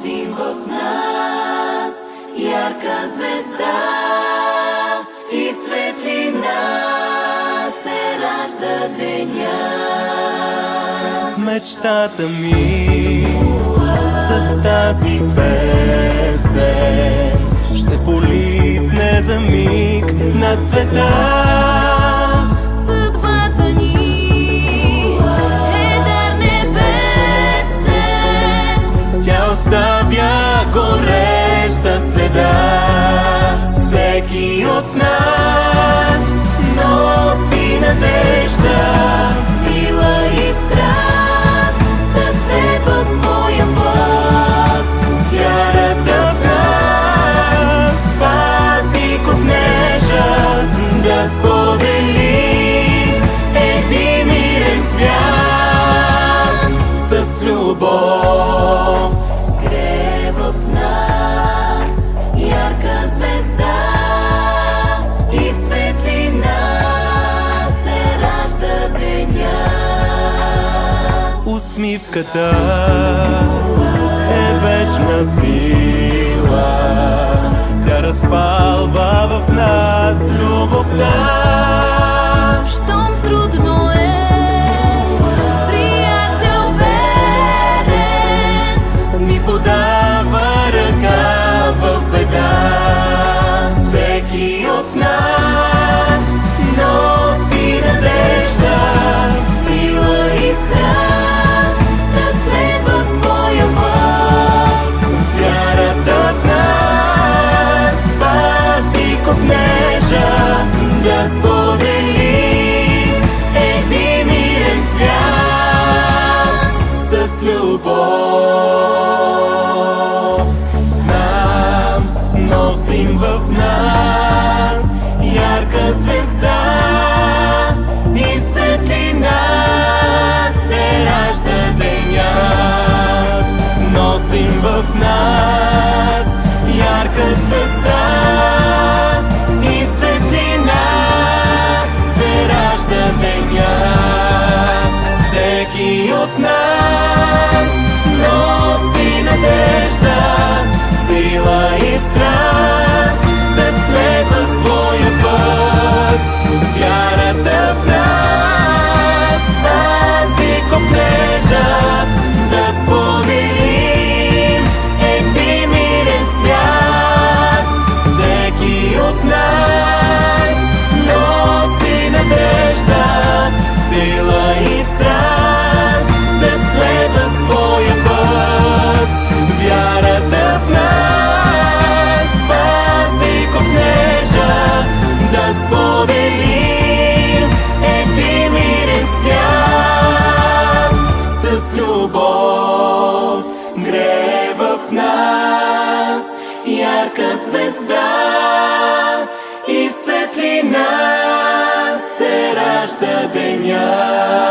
носим в нас ярка звезда и в светлина се ражда деня. Мечтата ми с тази песен ще политне за миг над света. Съдбата ни е дар небесен, Тя оставя гореща следа. Всеки от нас носи надежда, сила и страст да следва своя път. вярата в нас пази копнежа, Да споделим един мирен свят с любов. грее в нас ярка звезда и в светлина се ражда деня. Усмивката е вечна сила, тя разпалва в нас любовта. Щом трудно е, приятел верен Ми подава ръка в беда. Всеки от нас носи надежда, сила и страст да следва своя път. вярата в нас пази копнежа, Да споделим един мирен свят с любов. Знам, носим в нас ярка звезда и в светлина се ражда денят. Носим в нас ярка звезда и в светлина се ражда денят. Всеки от нас носи надежда, сила и страст да следва своя път. Вярата в нас пази копнежа, да споделим един мирен свят. Всеки от нас носи надежда, сила и страст да следва своя път. Вярата в нас пази копнежа, да споделим един мирен свят с любов. Грее в нас ярка звезда и в светлина се ражда деня.